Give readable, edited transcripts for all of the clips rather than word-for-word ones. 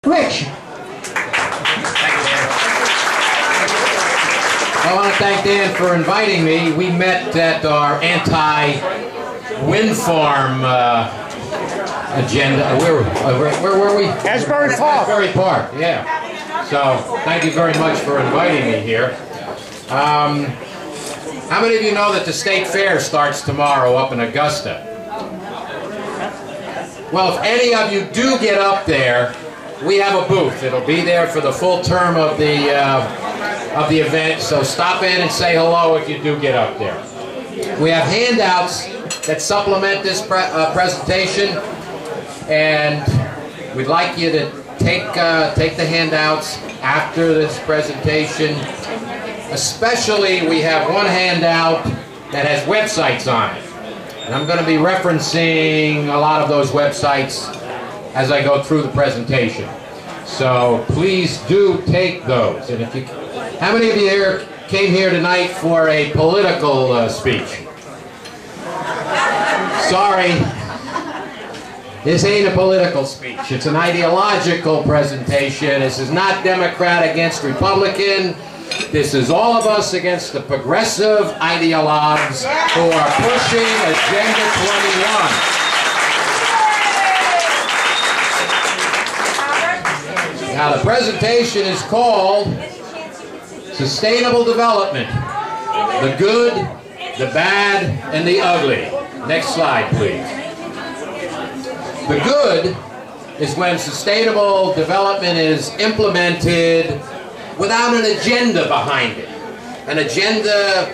Rich. I want to thank Dan for inviting me. We met at our anti-wind farm agenda. Where were we? Asbury Park. Asbury Park, yeah. So, thank you very much for inviting me here. How many of you know that the State Fair starts tomorrow up in Augusta? Well, if any of you do get up there, we have a booth. It'll be there for the full term of the event, so stop in and say hello if you do get up there. We have handouts that supplement this presentation, and we'd like you to take the handouts after this presentation. Especially, we have one handout that has websites on it, and I'm going to be referencing a lot of those websites as I go through the presentation. So please do take those. And if you, how many of you here came here tonight for a political speech? Sorry, this ain't a political speech. It's an ideological presentation. This is not Democrat against Republican. This is all of us against the progressive ideologues who are pushing Agenda 21. Now the presentation is called Sustainable Development, the Good, the Bad, and the Ugly. Next slide, please. The good is when sustainable development is implemented without an agenda behind it. An agenda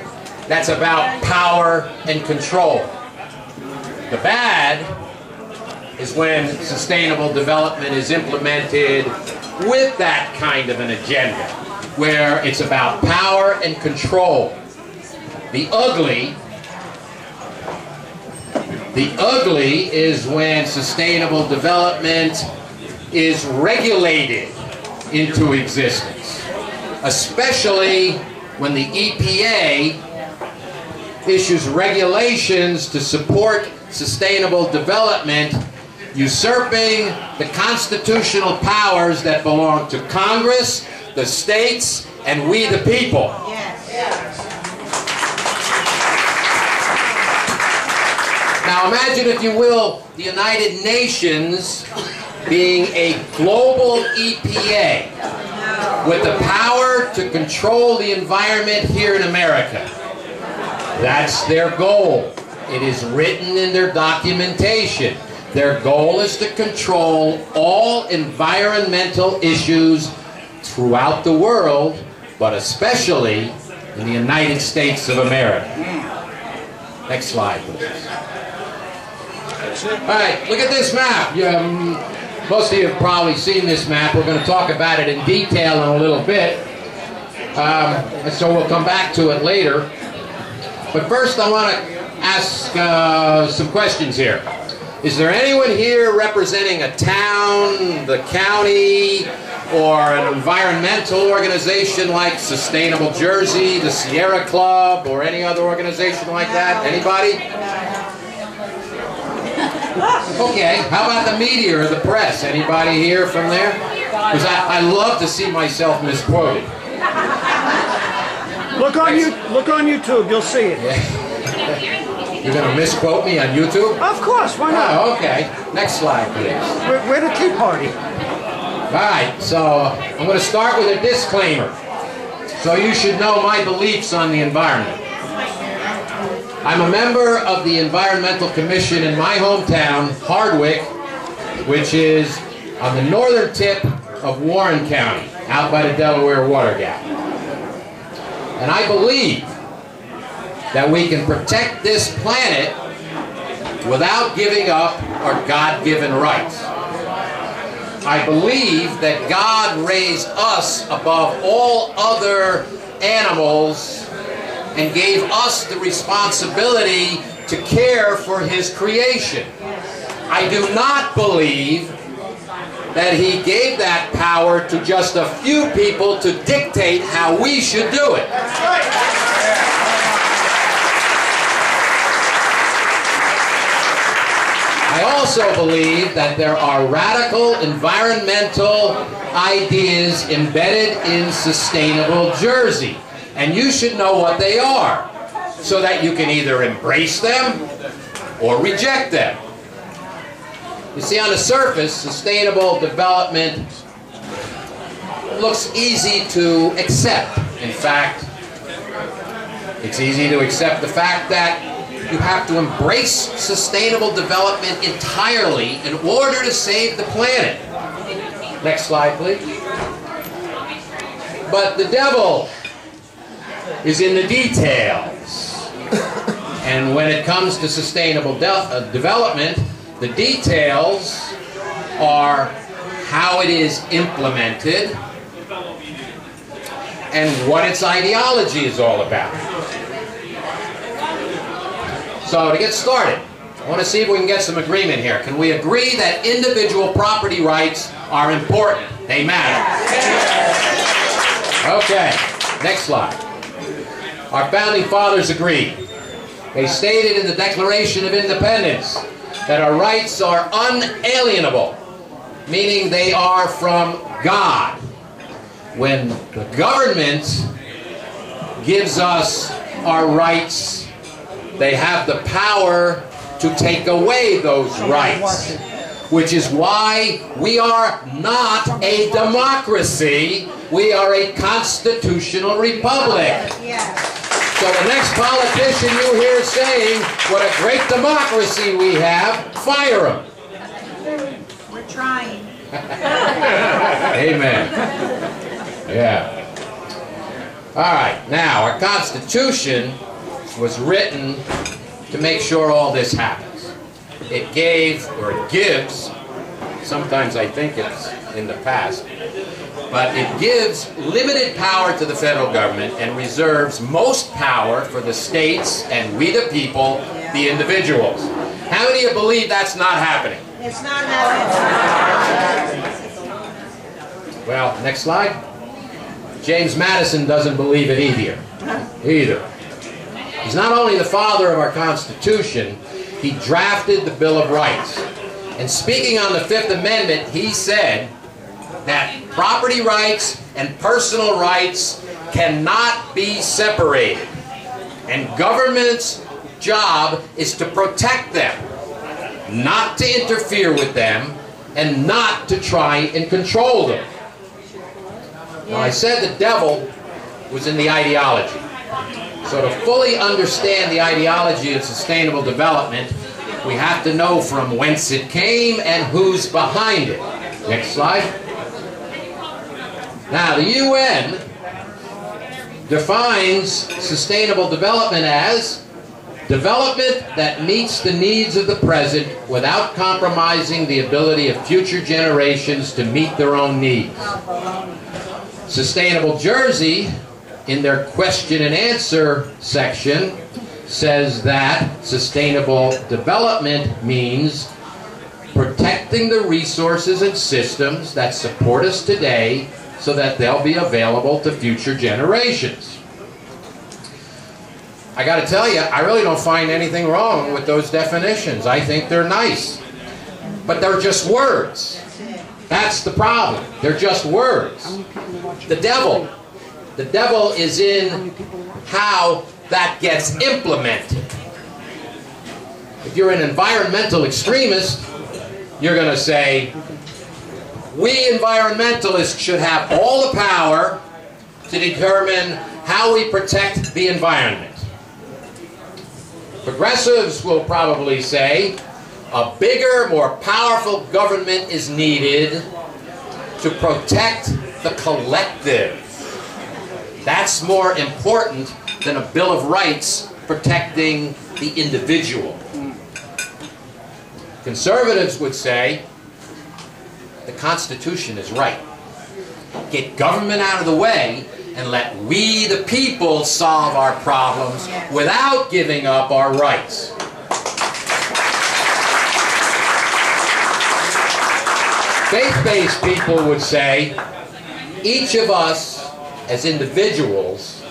that's about power and control. The bad is when sustainable development is implemented with that kind of an agenda, where it's about power and control. The ugly is when sustainable development is regulated into existence, especially when the EPA issues regulations to support sustainable development, usurping the constitutional powers that belong to Congress, the states, and we the people. Now imagine, if you will, the United Nations being a global EPA with the power to control the environment here in America. That's their goal. It is written in their documentation. Their goal is to control all environmental issues throughout the world, but especially in the United States of America. Next slide, please. All right, look at this map. Most of you have probably seen this map. We're going to talk about it in detail in a little bit, and so we'll come back to it later. But first I want to ask some questions here. Is there anyone here representing a town, the county, or an environmental organization like Sustainable Jersey, the Sierra Club, or any other organization like that? Anybody? Okay, how about the media or the press? Anybody here from there? Because I love to see myself misquoted. Look on YouTube, you'll see it. Yeah. You're going to misquote me on YouTube? Of course, why not? Oh, okay. Next slide, please. We're the Tea Party. Alright, so I'm going to start with a disclaimer. So you should know my beliefs on the environment. I'm a member of the Environmental Commission in my hometown, Hardwick, which is on the northern tip of Warren County, out by the Delaware Water Gap. And I believe that we can protect this planet without giving up our God-given rights. I believe that God raised us above all other animals and gave us the responsibility to care for His creation. I do not believe that He gave that power to just a few people to dictate how we should do it. I also believe that there are radical environmental ideas embedded in sustainable Jersey. And you should know what they are, so that you can either embrace them or reject them. You see, on the surface, sustainable development looks easy to accept. In fact, it's easy to accept the fact that you have to embrace sustainable development entirely in order to save the planet. Next slide, please. But the devil is in the details. And when it comes to sustainable development, the details are how it is implemented and what its ideology is all about. So to get started, I want to see if we can get some agreement here. Can we agree that individual property rights are important? They matter. Okay, next slide. Our founding fathers agreed. They stated in the Declaration of Independence that our rights are unalienable, meaning they are from God. When the government gives us our rights, they have the power to take away those rights, which is why we are not a democracy, we are a constitutional republic. So the next politician you hear saying what a great democracy we have, fire him. We're trying. Amen. Yeah. All right. Now, our Constitution was written to make sure all this happens. It gave, or it gives, sometimes I think it's in the past, but it gives limited power to the federal government and reserves most power for the states and we the people, the individuals. How many of you believe that's not happening? It's not happening. Well, next slide. James Madison doesn't believe it either. He's not only the father of our Constitution, he drafted the Bill of Rights. And speaking on the Fifth Amendment, he said that property rights and personal rights cannot be separated. And government's job is to protect them, not to interfere with them, and not to try and control them. Now, I said the devil was in the ideology. So to fully understand the ideology of sustainable development, we have to know from whence it came and who's behind it. Next slide. Now, the UN defines sustainable development as development that meets the needs of the present without compromising the ability of future generations to meet their own needs. Sustainable Jersey, in their question and answer section, says that sustainable development means protecting the resources and systems that support us today so that they'll be available to future generations. I got to tell you, I really don't find anything wrong with those definitions. I think they're nice. But they're just words. That's the problem. They're just words. The devil is in how that gets implemented. If you're an environmental extremist, you're going to say, we environmentalists should have all the power to determine how we protect the environment. Progressives will probably say, a bigger, more powerful government is needed to protect the collective. That's more important than a Bill of Rights protecting the individual. Conservatives would say, the Constitution is right. Get government out of the way and let we, the people, solve our problems without giving up our rights. Faith-based people would say, each of us as individuals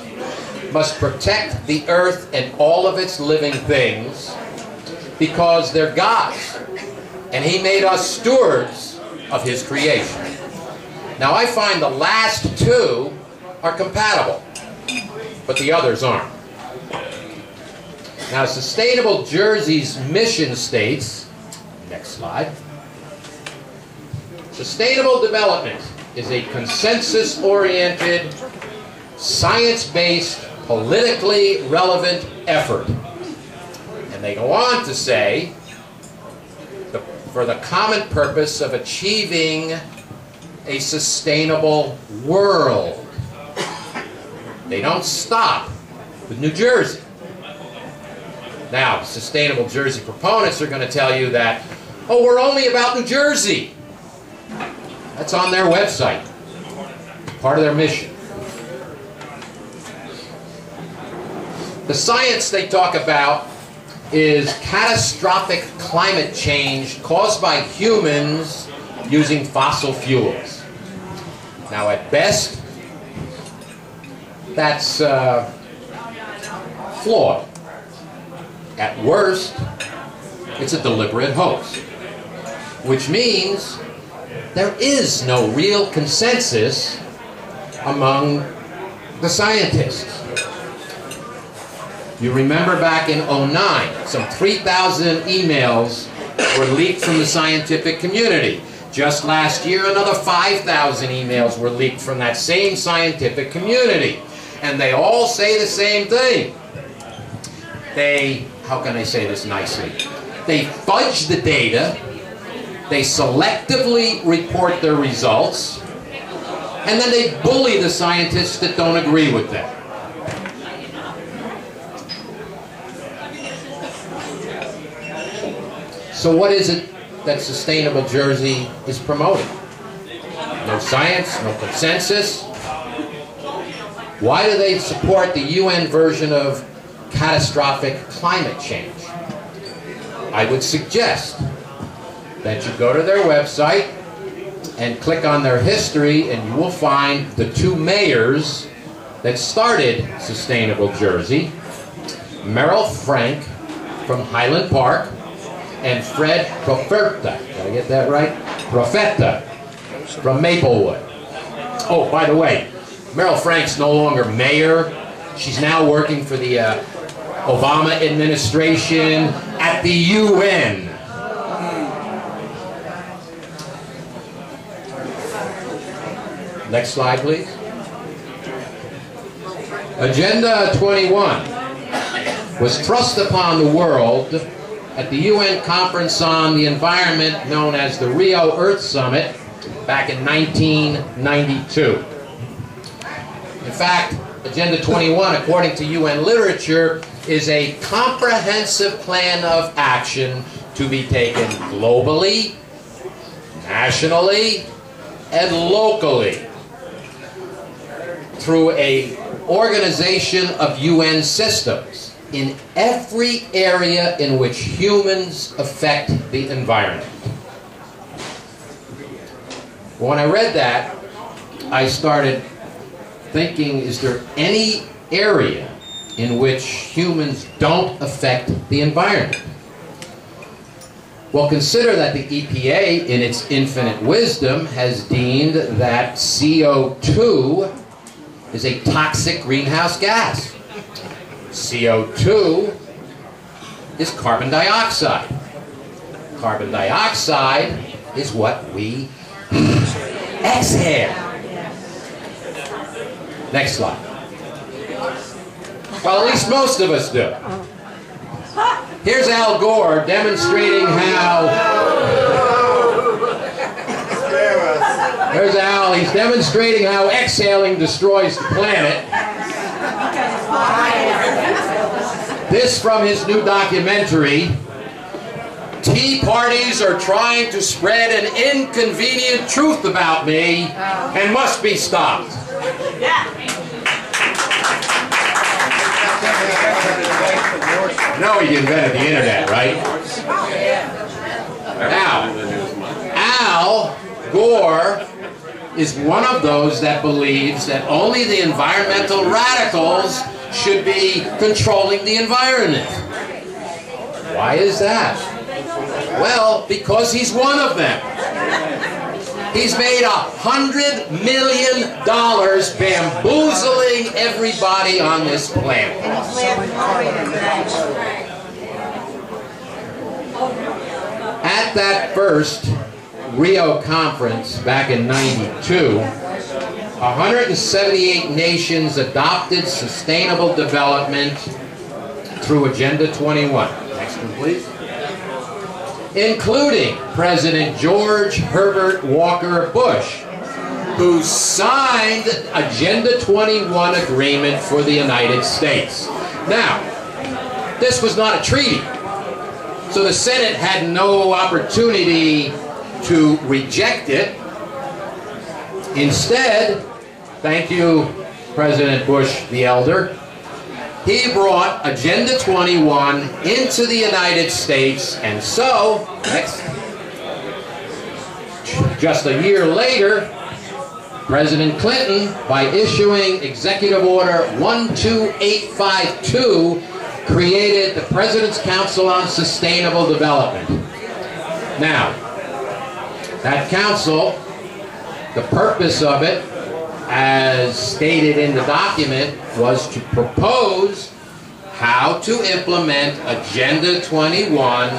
must protect the earth and all of its living things because they're God's. and he made us stewards of his creation. Now I find the last two are compatible, but the others aren't. Now Sustainable Jersey's mission states, next slide, sustainable development is a consensus-oriented, science-based, politically relevant effort. And they go on to say, for the common purpose of achieving a sustainable world. They don't stop with New Jersey. Now, Sustainable Jersey proponents are going to tell you that, oh, we're only about New Jersey. That's on their website, part of their mission. The science they talk about is catastrophic climate change caused by humans using fossil fuels. Now, at best, that's flawed. At worst, it's a deliberate hoax, which means there is no real consensus among the scientists. You remember back in '09, some 3,000 emails were leaked from the scientific community. Just last year, another 5,000 emails were leaked from that same scientific community. And they all say the same thing. They, how can I say this nicely? They fudge the data, they selectively report their results, and then they bully the scientists that don't agree with them. So what is it that Sustainable Jersey is promoting? No science, no consensus. Why do they support the UN version of catastrophic climate change? I would suggest that you go to their website and click on their history, and you will find the two mayors that started Sustainable Jersey, Merrill Frank from Highland Park, and Fred Profeta, did I get that right? Profeta from Maplewood. Oh, by the way, Merrill Frank's no longer mayor. She's now working for the Obama administration at the UN. Next slide, please. Agenda 21 was thrust upon the world at the UN Conference on the Environment known as the Rio Earth Summit back in 1992. In fact, Agenda 21, according to UN literature, is a comprehensive plan of action to be taken globally, nationally, and locally through an organization of UN systems in every area in which humans affect the environment. When I read that, I started thinking, is there any area in which humans don't affect the environment? Well, consider that the EPA, in its infinite wisdom, has deemed that CO2 is a toxic greenhouse gas. CO2 is carbon dioxide. Carbon dioxide is what we exhale. Next slide. Well, at least most of us do. Here's Al Gore demonstrating how... There's Al, he's demonstrating how exhaling destroys the planet. This from his new documentary, Tea Parties Are Trying to Spread an Inconvenient Truth About Me and Must Be Stopped. No, he invented the internet, right? Now, Al Gore is one of those that believes that only the environmental radicals should be controlling the environment. Why is that? Well, because he's one of them. He's made $100 million bamboozling everybody on this planet. At that first Rio conference back in '92, 178 nations adopted sustainable development through Agenda 21. Next one, please. Including President George Herbert Walker Bush, who signed Agenda 21 agreement for the United States. Now, this was not a treaty, so the Senate had no opportunity to reject it. Instead, thank you, President Bush the Elder, he brought Agenda 21 into the United States, and so, just a year later, President Clinton, by issuing Executive Order 12852, created the President's Council on Sustainable Development. Now, that council, the purpose of it, as stated in the document, was to propose how to implement Agenda 21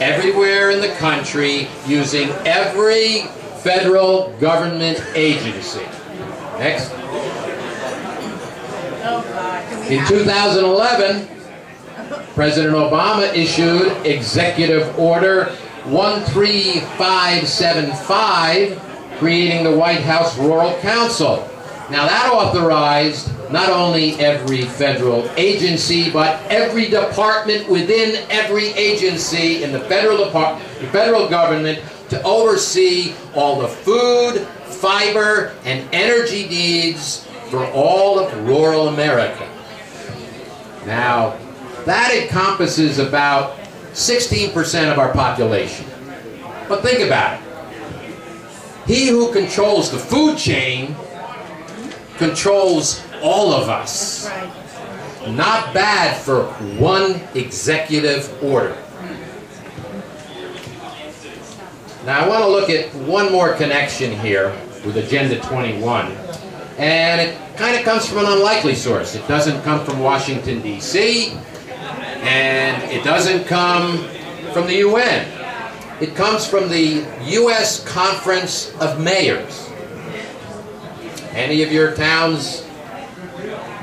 everywhere in the country using every federal government agency. Next. In 2011, President Obama issued Executive Order 13575, creating the White House Rural Council. Now that authorized not only every federal agency, but every department within every agency in the federal government to oversee all the food, fiber, and energy needs for all of rural America. Now, that encompasses about 16% of our population. But think about it. He who controls the food chain controls all of us. Not bad for one executive order. Now I want to look at one more connection here with Agenda 21. And it kind of comes from an unlikely source. It doesn't come from Washington, D.C. And it doesn't come from the UN. It comes from the U.S. Conference of Mayors. Any of your towns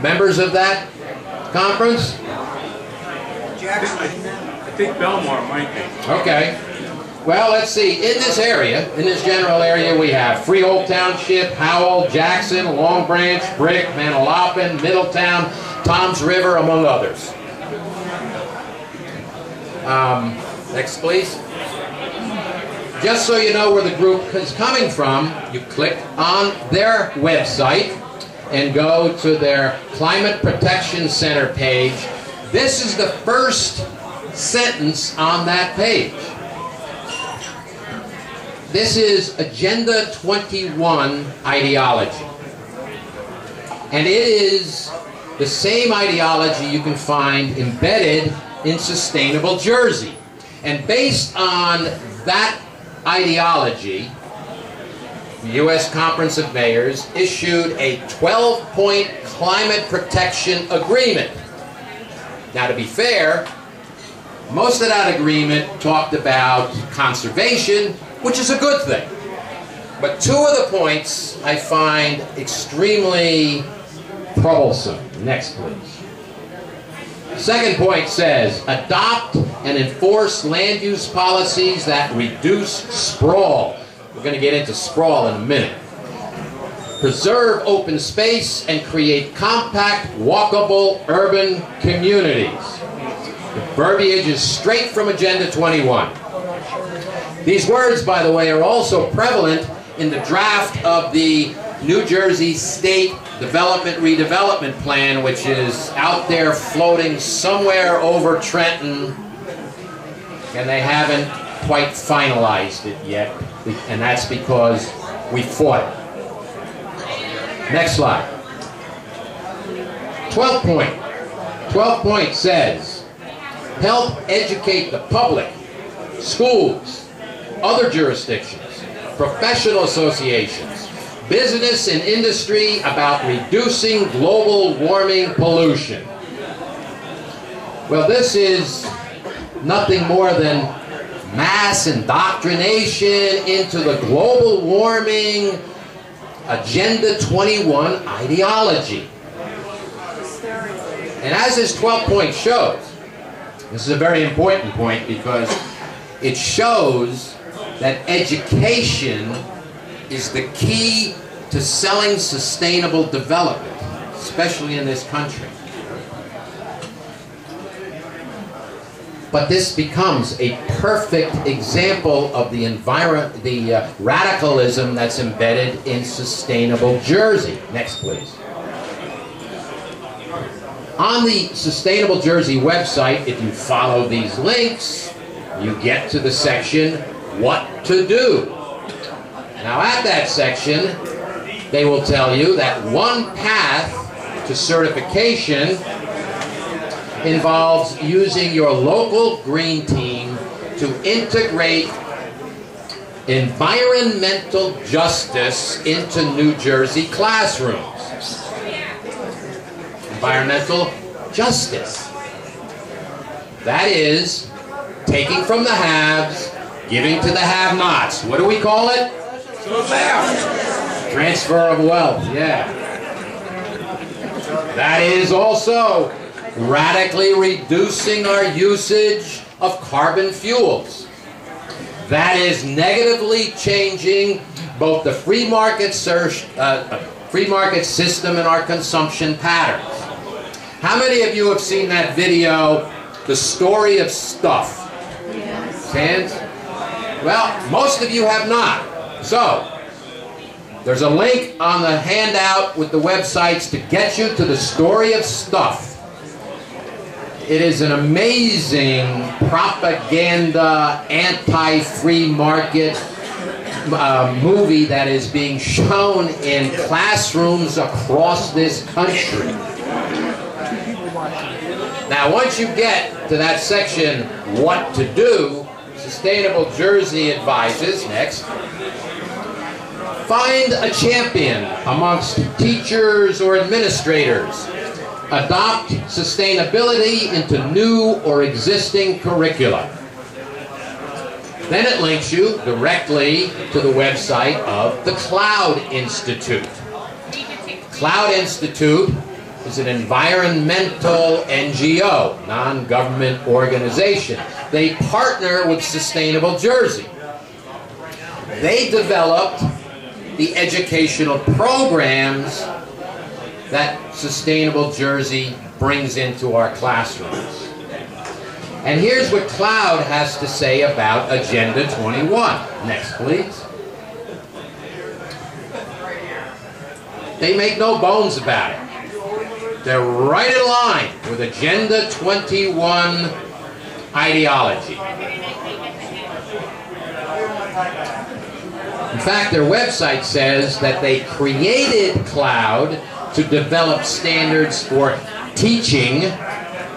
members of that conference? I think Belmar might be. Okay. Well, let's see. In this area, in this general area, we have Freehold Township, Howell, Jackson, Long Branch, Brick, Manalapan, Middletown, Toms River, among others. Next, please. Just so you know where the group is coming from, you click on their website and go to their Climate Protection Center page. This is the first sentence on that page. This is Agenda 21 ideology. And it is the same ideology you can find embedded in Sustainable Jersey. And based on that ideology, the U.S. Conference of Mayors issued a 12-point climate protection agreement. Now, to be fair, most of that agreement talked about conservation, which is a good thing. But two of the points I find extremely troublesome. Next, please. Second point says, adopt and enforce land use policies that reduce sprawl. We're going to get into sprawl in a minute. Preserve open space and create compact, walkable urban communities. The verbiage is straight from Agenda 21. These words, by the way, are also prevalent in the draft of the New Jersey State Development Redevelopment Plan, which is out there floating somewhere over Trenton, and they haven't quite finalized it yet, and that's because we fought it. Next slide. 12th point. 12th point says, help educate the public schools, other jurisdictions, professional associations, business and industry about reducing global warming pollution. Well, this is nothing more than mass indoctrination into the global warming Agenda 21 ideology. And as this 12th point shows, this is a very important point because it shows that education is the key to selling sustainable development, especially in this country. But this becomes a perfect example of the radicalism that's embedded in sustainable Jersey. Next, please. On the Sustainable Jersey website, if you follow these links, you get to the section, What to Do. Now at that section, they will tell you that one path to certification involves using your local green team to integrate environmental justice into New Jersey classrooms. Environmental justice. That is, taking from the haves, giving to the have-nots. What do we call it? Transfer of wealth, yeah. That is also radically reducing our usage of carbon fuels. That is negatively changing both the free market system and our consumption patterns. How many of you have seen that video, The Story of Stuff? Yes. Hands? Well, most of you have not. So, there's a link on the handout with the websites to get you to The Story of Stuff. It is an amazing propaganda, anti-free market movie that is being shown in classrooms across this country. Now, once you get to that section, What to Do, Sustainable Jersey advises, next, find a champion amongst teachers or administrators. Adopt sustainability into new or existing curricula. Then it links you directly to the website of the Cloud Institute. Cloud Institute is an environmental NGO, non-government organization. They partner with Sustainable Jersey. They developed the educational programs that Sustainable Jersey brings into our classrooms. And here's what Cloud has to say about Agenda 21. Next, please. They make no bones about it. They're right in line with Agenda 21 ideology. In fact, their website says that they created Cloud to develop standards for teaching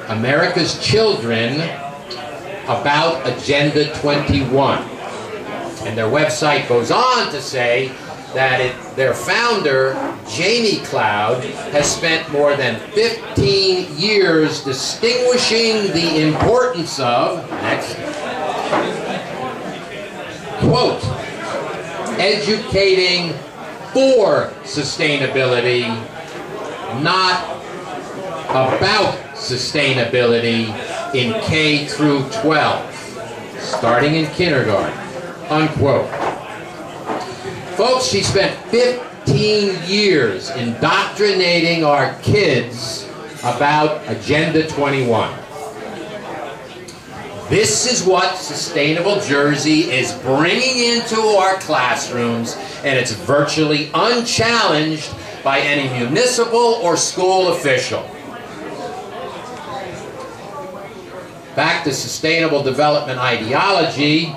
America's children about Agenda 21. And their website goes on to say that their founder, Jamie Cloud, has spent more than 15 years distinguishing the importance of, next, quote, educating for sustainability, not about sustainability in K through 12, starting in kindergarten, unquote. Folks, she spent 15 years indoctrinating our kids about Agenda 21. This is what Sustainable Jersey is bringing into our classrooms, and it's virtually unchallenged by any municipal or school official. Back to sustainable development ideology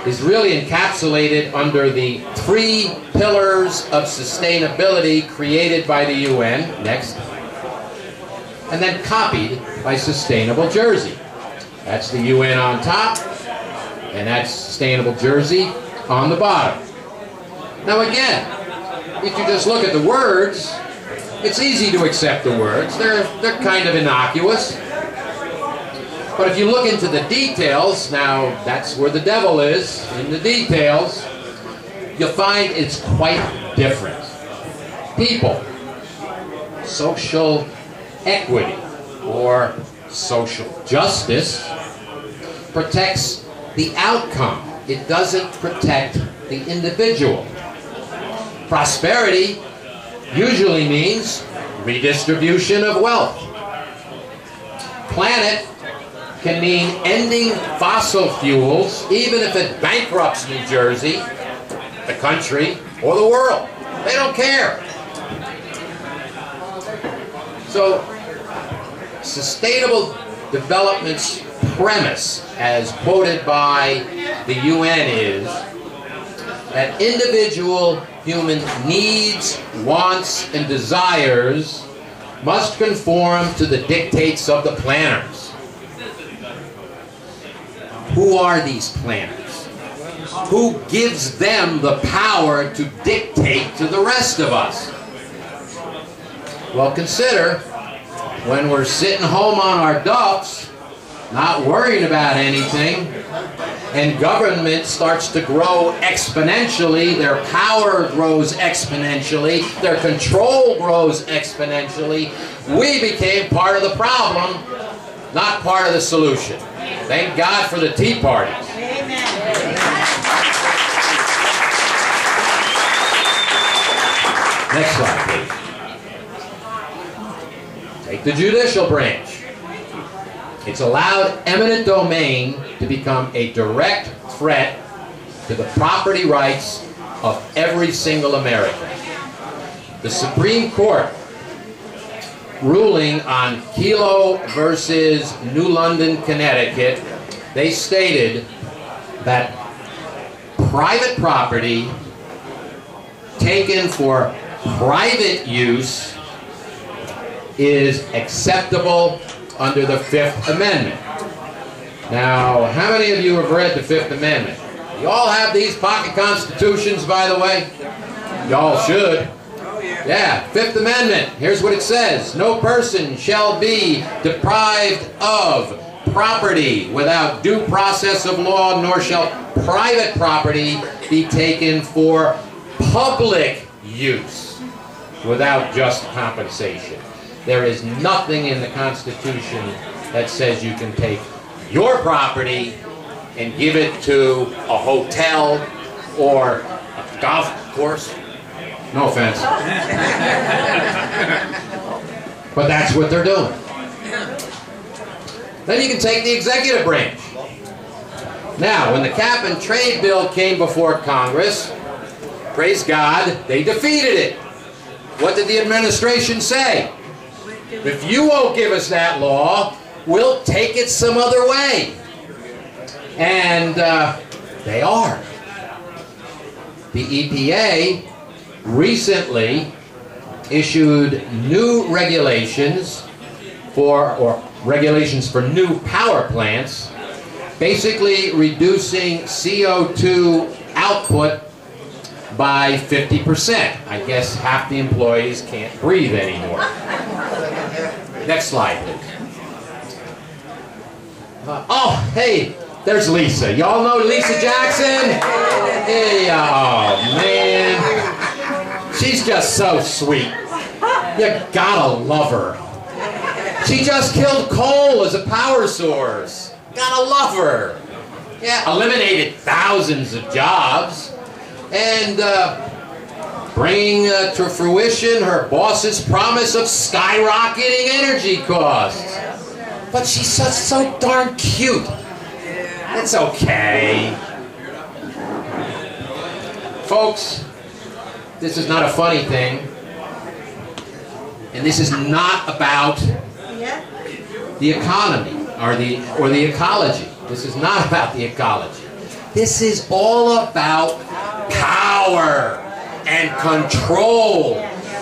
is really encapsulated under the 3 pillars of sustainability created by the UN, next, and then copied by Sustainable Jersey. That's the UN on top, And that's sustainable Jersey on the bottom. Now again, if you just look at the words, it's easy to accept the words. They're kind of innocuous. But if you look into the details, now that's where the devil is, in the details, you'll find it's quite different. People, social equity, or social justice, protects the outcome. It doesn't protect the individual. Prosperity usually means redistribution of wealth. Planet can mean ending fossil fuels, even if it bankrupts New Jersey, the country, or the world. They don't care. So, sustainable development's premise, as quoted by the UN, is that individual human needs, wants, and desires must conform to the dictates of the planners. Who are these planners? Who gives them the power to dictate to the rest of us? Well, consider when we're sitting home on our duffs, not worrying about anything, and government starts to grow exponentially, their power grows exponentially, their control grows exponentially, we became part of the problem, not part of the solution. Thank God for the Tea Party. Amen. Next slide, please. Take the judicial branch. It's allowed eminent domain to become a direct threat to the property rights of every single American. The Supreme Court, ruling on Kelo versus New London, Connecticut, they stated that private property taken for private use is acceptable under the Fifth Amendment. Now, how many of you have read the Fifth Amendment? You all have these pocket constitutions, by the way? Y'all should. Yeah, Fifth Amendment. Here's what it says. No person shall be deprived of property without due process of law, nor shall private property be taken for public use without just compensation. There is nothing in the Constitution that says you can take your property and give it to a hotel or a golf course. No offense. But that's what they're doing. Then you can take the executive branch. Now, when the Cap and Trade Bill came before Congress, praise God, they defeated it. What did the administration say? If you won't give us that law, we'll take it some other way. And they are. The EPA recently issued new regulations for new power plants, basically reducing CO2 output by 50%. I guess half the employees can't breathe anymore. Next slide, please. Oh, hey, there's Lisa. Y'all know Lisa Jackson? Hey, oh, man. She's just so sweet. You gotta love her. She just killed coal as a power source. Gotta love her. Yeah, eliminated thousands of jobs. And bringing to fruition her boss's promise of skyrocketing energy costs. But she's so darn cute. It's okay. Folks, this is not a funny thing. And this is not about the economy or the ecology. This is not about the ecology. This is all about power and control.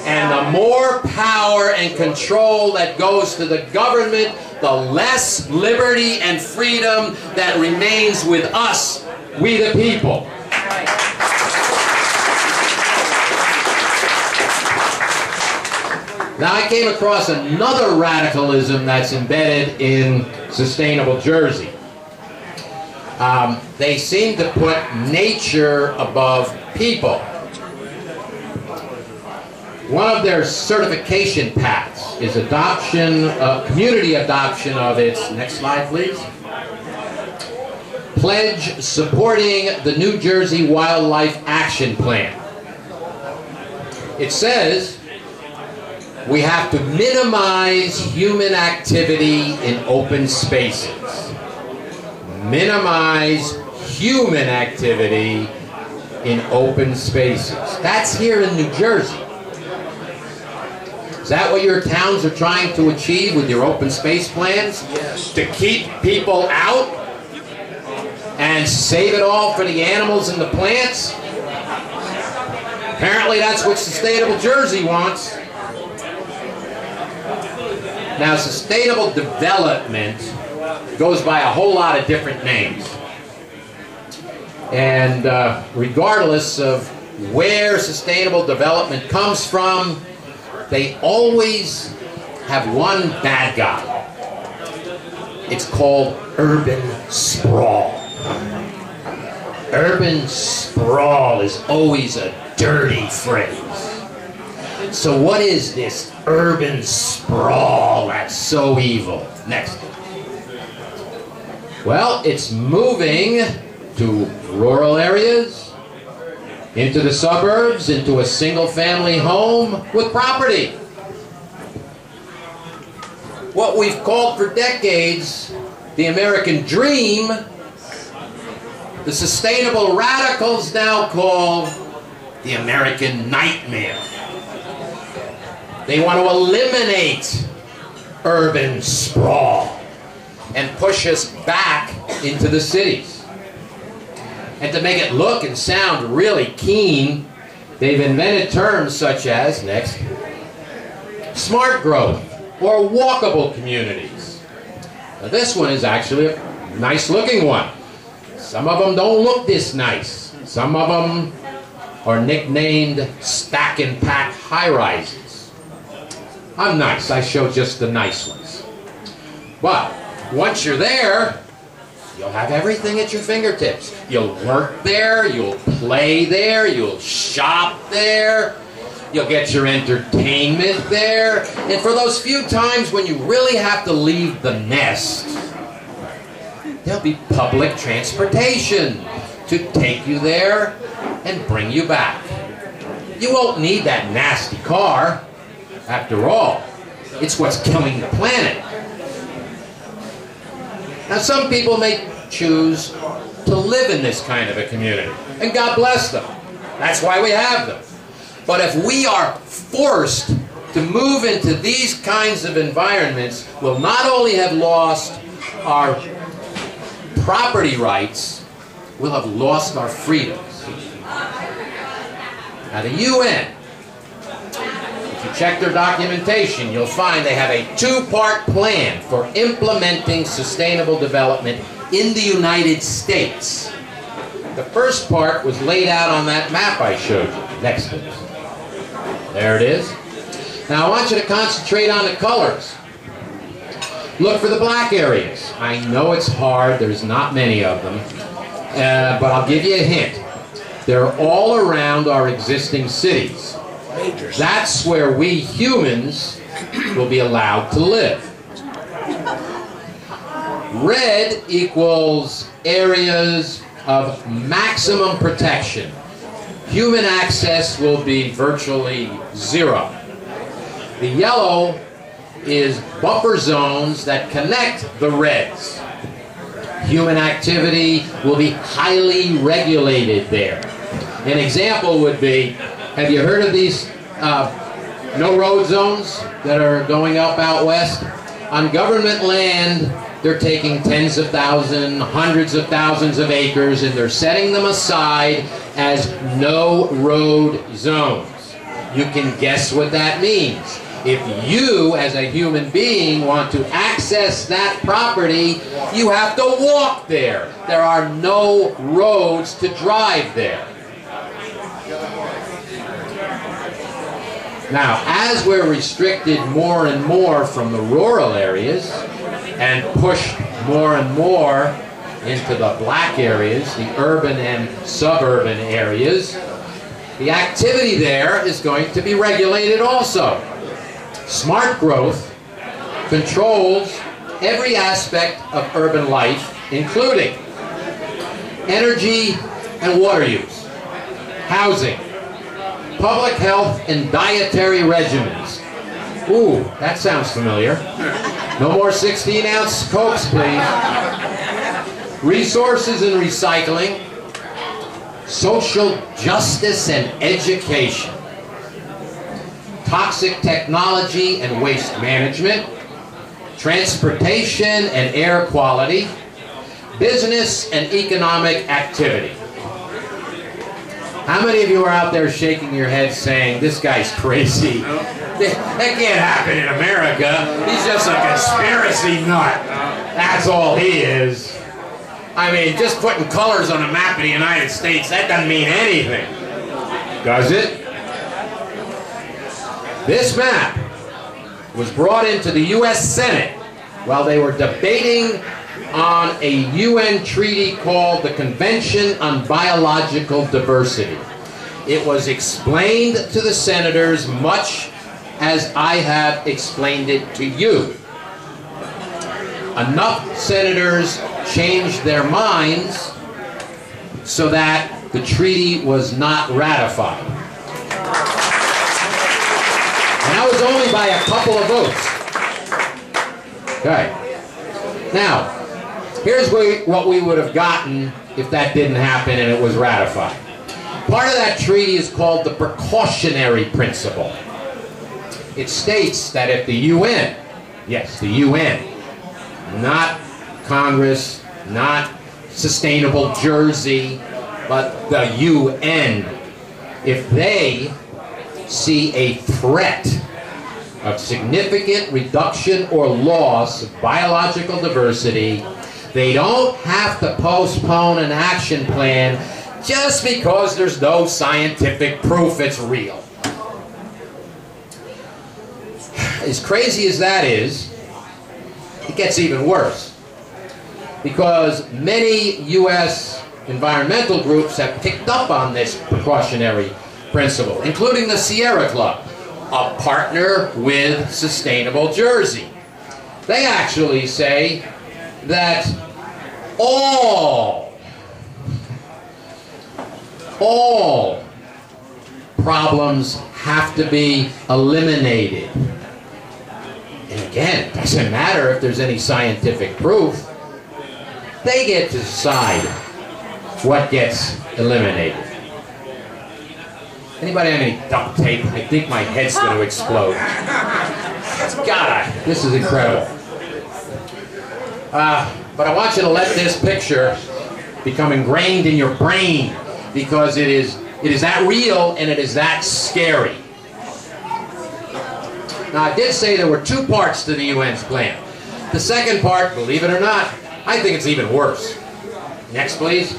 And the more power and control that goes to the government, the less liberty and freedom that remains with us, we the people. Now, I came across another radicalism that's embedded in sustainable Jersey. They seem to put nature above people. One of their certification paths is adoption, community adoption of its, next slide please, pledge supporting the New Jersey Wildlife Action Plan. It says we have to minimize human activity in open spaces. Minimize human activity in open spaces. That's here in New Jersey. Is that what your towns are trying to achieve with your open space plans? Yes. To keep people out and save it all for the animals and the plants? Apparently that's what sustainable Jersey wants. Now, sustainable development goes by a whole lot of different names. And regardless of where sustainable development comes from, they always have one bad guy. It's called urban sprawl. Urban sprawl is always a dirty phrase. So what is this urban sprawl that's so evil? Next. Well, it's moving to rural areas, into the suburbs, into a single-family home with property. What we've called for decades the American dream, the sustainable radicals now call the American nightmare. They want to eliminate urban sprawl and push us back into the cities. And to make it look and sound really keen, they've invented terms such as, next, smart growth or walkable communities. Now this one is actually a nice looking one. Some of them don't look this nice. Some of them are nicknamed stack and pack high-rises. I'm nice, I show just the nice ones. But once you're there, you'll have everything at your fingertips. You'll work there, you'll play there, you'll shop there, you'll get your entertainment there, and for those few times when you really have to leave the nest, there'll be public transportation to take you there and bring you back. You won't need that nasty car. After all, it's what's killing the planet. Now, some people may choose to live in this kind of a community, and God bless them. That's why we have them. But if we are forced to move into these kinds of environments, we'll not only have lost our property rights, we'll have lost our freedoms. Now, the UN, if you check their documentation, you'll find they have a two-part plan for implementing sustainable development in the United States. The first part was laid out on that map I showed you. Next, please. There it is. Now I want you to concentrate on the colors. Look for the black areas. I know it's hard, there's not many of them, but I'll give you a hint. They're all around our existing cities. That's where we humans will be allowed to live. Red equals areas of maximum protection. Human access will be virtually zero. The yellow is buffer zones that connect the reds. Human activity will be highly regulated there. An example would be, have you heard of these no road zones that are going up out west? On government land, they're taking tens of thousands, hundreds of thousands of acres, and they're setting them aside as no road zones. You can guess what that means. If you, as a human being, want to access that property, you have to walk there. There are no roads to drive there. Now, as we're restricted more and more from the rural areas and pushed more and more into the black areas, the urban and suburban areas, the activity there is going to be regulated also. Smart growth controls every aspect of urban life, including energy and water use, housing, public health and dietary regimens. Ooh, that sounds familiar. No more 16-ounce Cokes, please. Resources and recycling, social justice and education, toxic technology and waste management, transportation and air quality, business and economic activity. How many of you are out there shaking your head saying, this guy's crazy? That can't happen in America. He's just a conspiracy nut. That's all he is. I mean, just putting colors on a map of the United States, that doesn't mean anything. Does it? This map was brought into the U.S. Senate while they were debating on a UN treaty called the Convention on Biological Diversity. It was explained to the senators much as I have explained it to you. Enough senators changed their minds so that the treaty was not ratified. And that was only by a couple of votes. Okay. Now, here's what we would have gotten if that didn't happen and it was ratified. Part of that treaty is called the precautionary principle. It states that if the UN, yes, the UN, not Congress, not Sustainable Jersey, but the UN, if they see a threat of significant reduction or loss of biological diversity, they don't have to postpone an action plan just because there's no scientific proof it's real. As crazy as that is, it gets even worse. Because many U.S. environmental groups have picked up on this precautionary principle, including the Sierra Club, a partner with Sustainable Jersey. They actually say that all problems have to be eliminated. And again, it doesn't matter if there's any scientific proof. They get to decide what gets eliminated. Anybody have any duct tape? I think my head's going to explode. God, this is incredible. But I want you to let this picture become ingrained in your brain, because it is that real and it is that scary. Now, I did say there were two parts to the UN's plan. The second part, believe it or not, I think it's even worse. Next, please.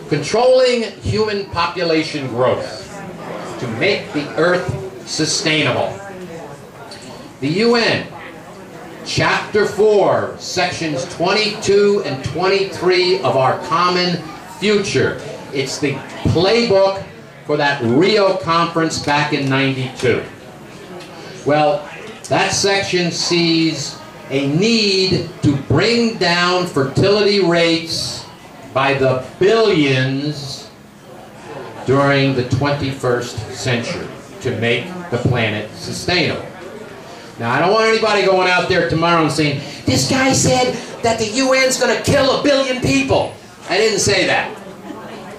Controlling human population growth to make the Earth sustainable. The UN, Chapter 4, Sections 22 and 23 of our common future. It's the playbook for that Rio conference back in '92. Well, that section sees a need to bring down fertility rates by the billions during the 21st century to make the planet sustainable. Now, I don't want anybody going out there tomorrow and saying, this guy said that the UN's going to kill 1 billion people. I didn't say that.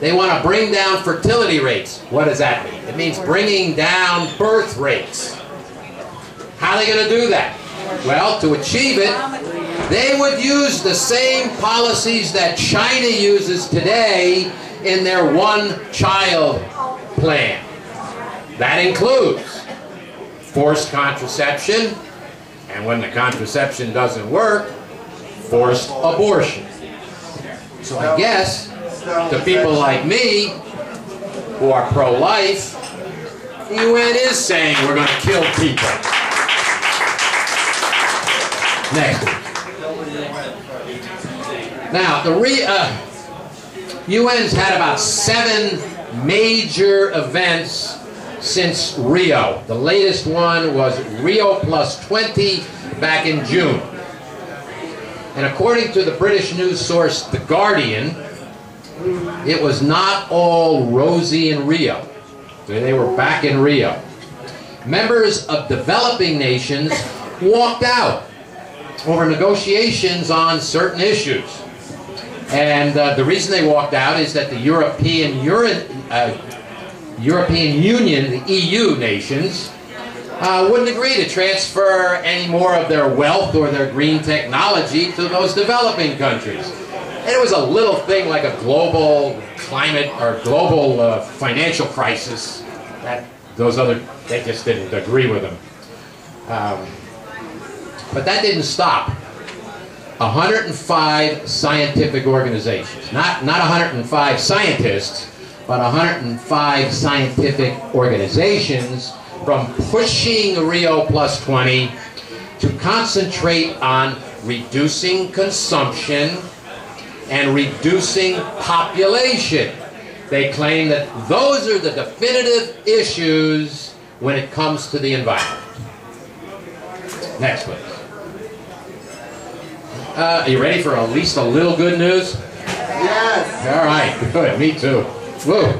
They want to bring down fertility rates. What does that mean? It means bringing down birth rates. How are they going to do that? Well, to achieve it, they would use the same policies that China uses today in their one-child plan. That includes forced contraception, and when the contraception doesn't work, forced abortion. So I guess to people like me who are pro-life, the UN is saying we're going to kill people. Next. Now, the UN's had about 7 major events since Rio. The latest one was Rio +20 back in June. And according to the British news source The Guardian, it was not all rosy in Rio. They were back in Rio. Members of developing nations walked out over negotiations on certain issues. And the reason they walked out is that the European Union, the EU nations, wouldn't agree to transfer any more of their wealth or their green technology to those developing countries. And it was a little thing like a global climate or global financial crisis that they just didn't agree with them. But that didn't stop 105 scientific organizations, not 105 scientists, but 105 scientific organizations from pushing Rio +20 to concentrate on reducing consumption and reducing population. They claim that those are the definitive issues when it comes to the environment. Next, please. Are you ready for at least a little good news? Yes. All right, good. Me too. Woo.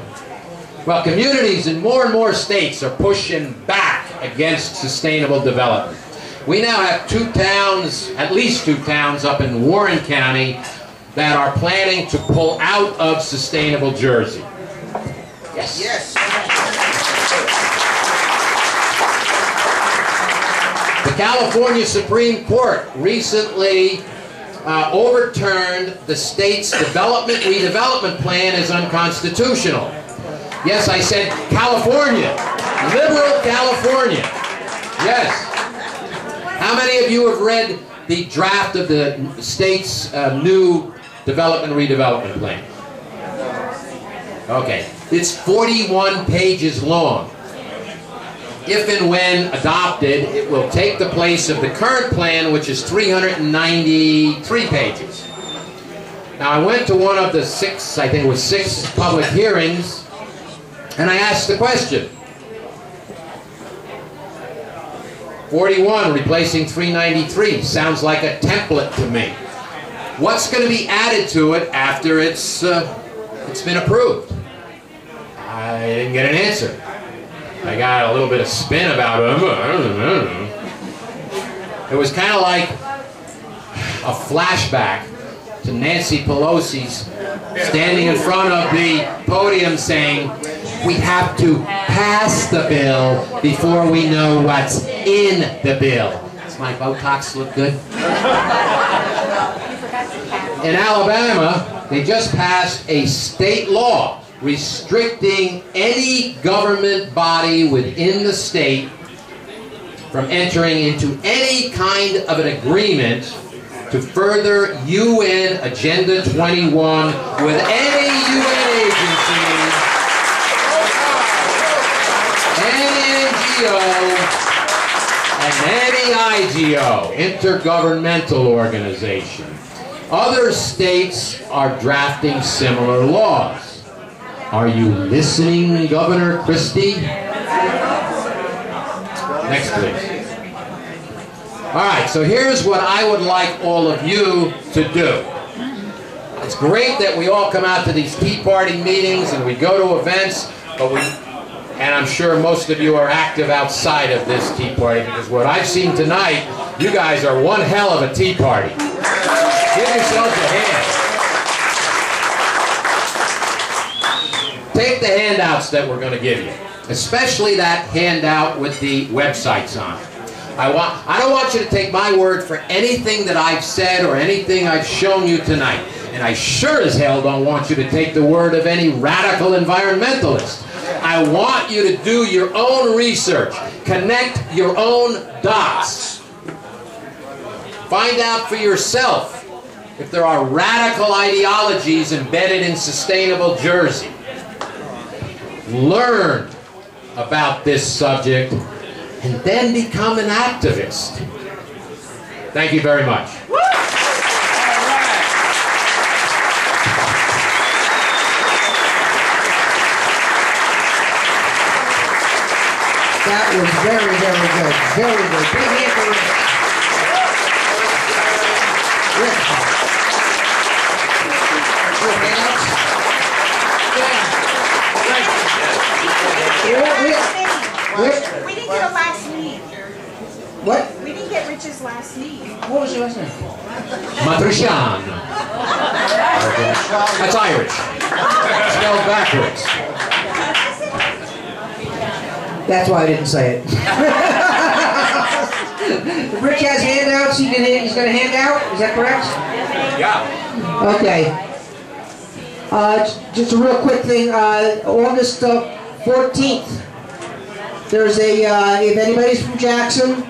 Well, communities in more and more states are pushing back against sustainable development. We now have 2 towns, at least 2 towns up in Warren County that are planning to pull out of sustainable Jersey. Yes. Yes. The California Supreme Court recently overturned the state's redevelopment plan as unconstitutional. Yes, I said California. Liberal California. Yes. How many of you have read the draft of the state's new redevelopment plan? Okay. It's 41 pages long. If and when adopted, it will take the place of the current plan, which is 393 pages. Now, I went to one of the 6, I think it was 6 public hearings, and I asked the question. 41 replacing 393 sounds like a template to me. What's going to be added to it after it's been approved? I didn't get an answer. I got a little bit of spin about it. It was kind of like a flashback to Nancy Pelosi's standing in front of the podium saying, we have to pass the bill before we know what's in the bill. Does my Botox look good? In Alabama, they just passed a state law restricting any government body within the state from entering into any kind of an agreement to further UN Agenda 21 with any UN agency, any NGO, and any IGO, intergovernmental organization. Other states are drafting similar laws. Are you listening, Governor Christie? Next, please. All right, so here's what I would like all of you to do. It's great that we all come out to these Tea Party meetings and we go to events, and I'm sure most of you are active outside of this Tea Party, because what I've seen tonight, you guys are one hell of a Tea Party. Give yourselves a hand. Take the handouts that we're going to give you, especially that handout with the websites on it. I don't want you to take my word for anything that I've said or anything I've shown you tonight. And I sure as hell don't want you to take the word of any radical environmentalist. I want you to do your own research. Connect your own dots. Find out for yourself if there are radical ideologies embedded in sustainable Jersey. Learn about this subject and then become an activist. Thank you very much. That was very, very good. Very good. Big hand for Rich. Rich. We didn't get a last name. What? We didn't get Rich's last name. What was your last name? Matrisciano. That's Irish. Spelled backwards. That's why I didn't say it. Rich has handouts he's going to hand out. Is that correct? Yeah. Okay. Just a real quick thing. August 14th. There's a, if anybody's from Jackson,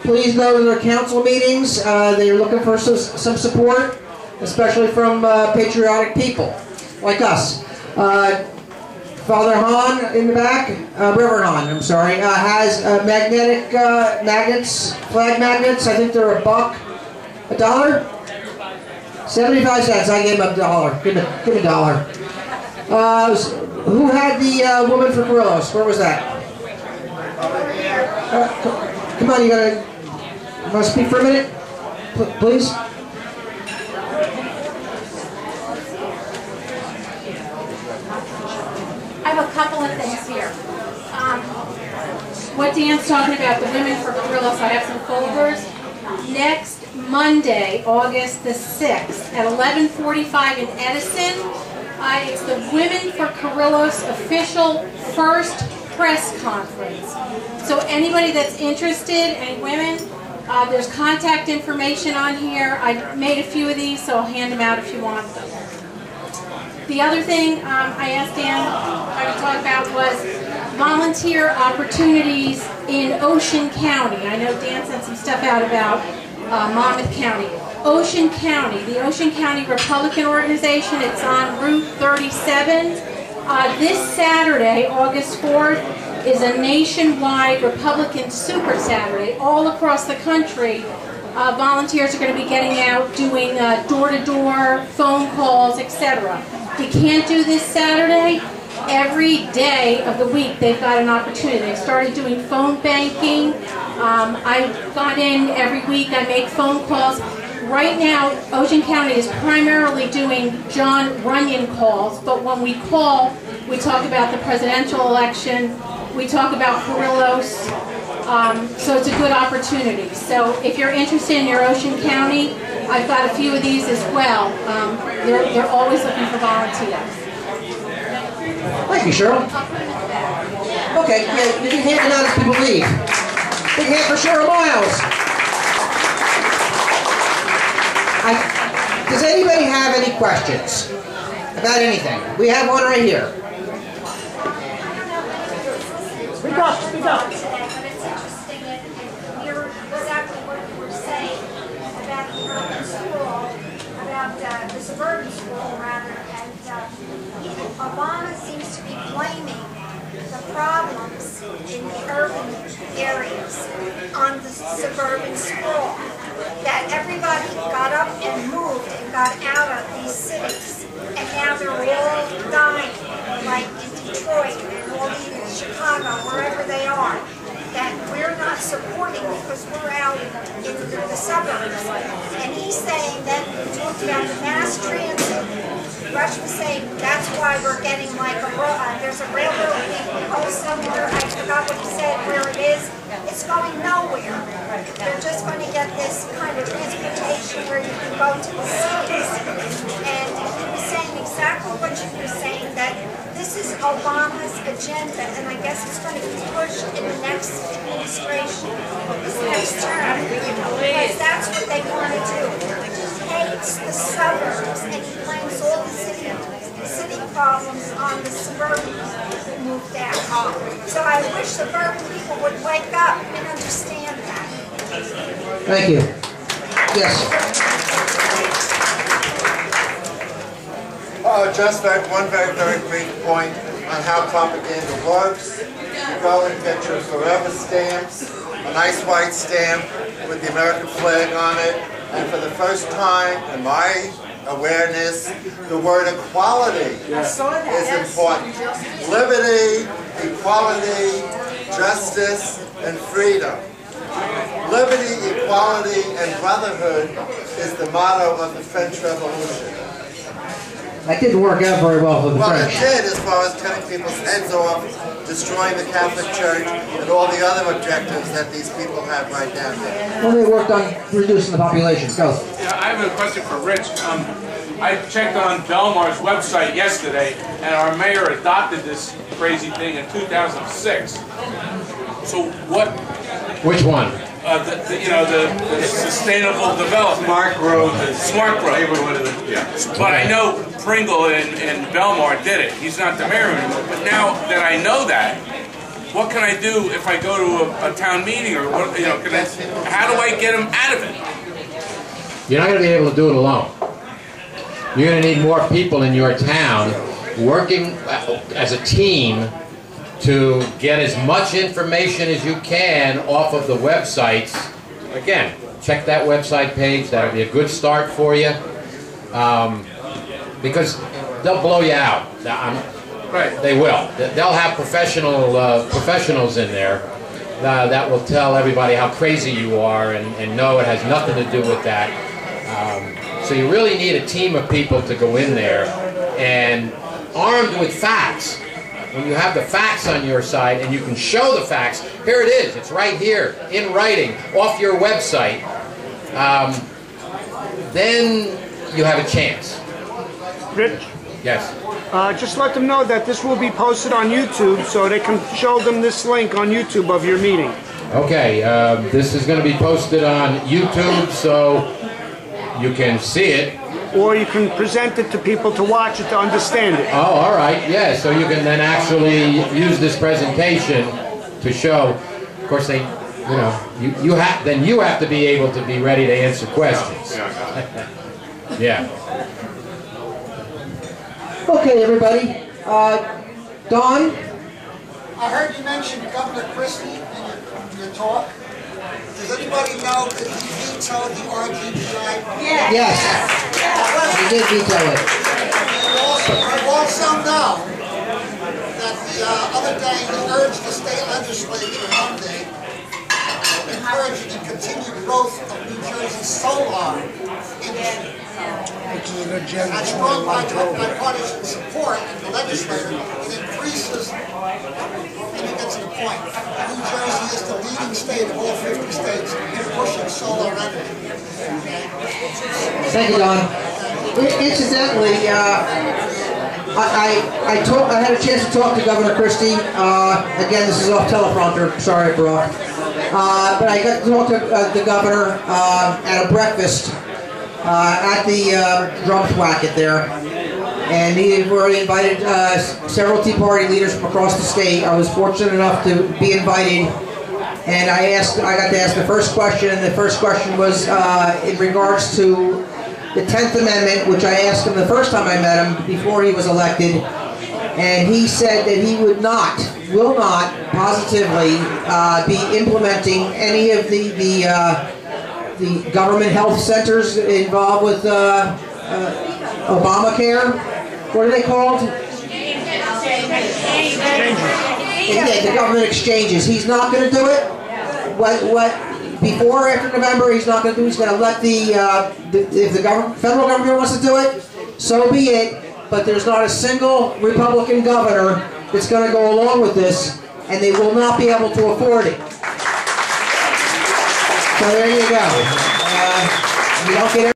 please go to their council meetings. They're looking for some support, especially from patriotic people like us. Father Hahn in the back, Reverend Hahn, I'm sorry, has magnetic magnets, flag magnets. I think they're $1. $1? 75 cents. I gave him $1. Give him $1. Who had the woman for Gorillas? Where was that? Come on, you want to speak for a minute, please? I have a couple of things here. What Dan's talking about, the Women for Gorillas, I have some folders. Next Monday, August the 6th, at 11:45 in Edison, it's the Women for Gorillas official first press conference. So anybody that's interested, any women, there's contact information on here. I made a few of these, so I'll hand them out if you want them. The other thing I asked Dan I would talk about was volunteer opportunities in Ocean County. I know Dan sent some stuff out about Monmouth County. Ocean County, the Ocean County Republican Organization, it's on Route 37. This Saturday, August 4th, is a nationwide Republican Super Saturday. All across the country, volunteers are going to be getting out doing door-to-door, phone calls, etc. If you can't do this Saturday, every day of the week they've got an opportunity. They started doing phone banking. I've gone in every week, I make phone calls. Right now, Ocean County is primarily doing John Runyon calls, but when we call, we talk about the presidential election, we talk about Gorillos, so it's a good opportunity. So if you're interested in your Ocean County, I've got a few of these as well. They're always looking for volunteers. Thank you, Cheryl. Okay, yeah, you can hand it out as people leave. Big hand for Cheryl Miles. Does anybody have any questions about anything? We have one right here. Speak up, speak up. Today, but it's interesting and hear exactly what you were saying about the urban school, about the suburban school rather, and Obama seems to be blaming the problems in the urban areas on the suburban school. That everybody got up and moved and got out of these cities, and now they're all dying, like in Detroit and all even Chicago, wherever they are, that we're not supporting because we're out in the suburbs. And he's saying that we talked about the mass transit. Rush was saying that's why we're getting like there's a railroad somewhere, I forgot what he said, where it is. It's going nowhere. They're just going to get this kind of transportation where you can go to the cities. And he was saying exactly what you were saying, that this is Obama's agenda, and I guess it's going to be pushed in the next administration, this next term, because that's what they want to do. Take hates the suburbs, and he blames all the city problems on the suburbans who moved out. So I wish suburban people would wake up and understand that. Thank you. Yes. Just one very brief point on how propaganda works. You go and get your forever stamps, a nice white stamp with the American flag on it, and for the first time in my awareness, the word equality is important. Liberty, equality, justice, and freedom. Liberty, equality, and brotherhood is the motto of the French Revolution. That didn't work out very well for the Well, French. it did as far as cutting people's heads off, destroying the Catholic Church, and all the other objectives that these people have right down there. Well, they worked on reducing the population. Go. Yeah, I have a question for Rich. I checked on Belmar's website yesterday, and our mayor adopted this crazy thing in 2006. So what? Which one? The sustainable development. Smart growth. Smart growth. Yeah. But I know Pringle and Belmar did it. He's not the mayor anymore. But now that I know that, what can I do if I go to a town meeting, or what? How do I get him out of it? You're not going to be able to do it alone. You're going to need more people in your town working as a team to get as much information as you can off of the websites. Again, check that website page. That'll be a good start for you, because they'll blow you out. Right. They will. They'll have professionals in there that will tell everybody how crazy you are, and no, it has nothing to do with that. So you really need a team of people to go in there, and armed with facts. When you have the facts on your side and you can show the facts, here it is, it's right here, in writing, off your website, then you have a chance. Rich, Yes. just let them know that this will be posted on YouTube, so they can show them this link on YouTube of your meeting. Okay, this is going to be posted on YouTube, so you can see it. Or you can present it to people to watch it, to understand it. Oh, all right, yeah, so you can then actually use this presentation to show. Of course, they, you have to be able to be ready to answer questions. Yeah. Okay, everybody. Don? I heard you mention Governor Christie in your talk. Does anybody know that he vetoed the RTPI? Yes. You did veto it. I also know that the other day he urged the state legislature Monday encouraging the continued growth of New Jersey's solar industry. Had strong bipartisan support in the legislature. It increases, let me get to the point. New Jersey is the leading state of all 50 states in pushing solar energy. Thank you, Don. Incidentally, I had a chance to talk to Governor Christie. Again, this is off teleprompter. Sorry, Brock. But I got to talk to the governor at a breakfast at the drum thwacket there. And he had already invited several Tea Party leaders from across the state. I was fortunate enough to be invited. And I got to ask the first question, and the first question was in regards to the 10th Amendment, which I asked him the first time I met him before he was elected. And he said that he will not positively be implementing any of the government health centers involved with Obamacare. What are they called? Yeah, the government exchanges. He's not going to do it. Before or after November, he's not going to do. He's going to let if the federal government wants to do it, so be it. But there's not a single Republican governor that's going to go along with this, and they will not be able to afford it. So there you go. You don't get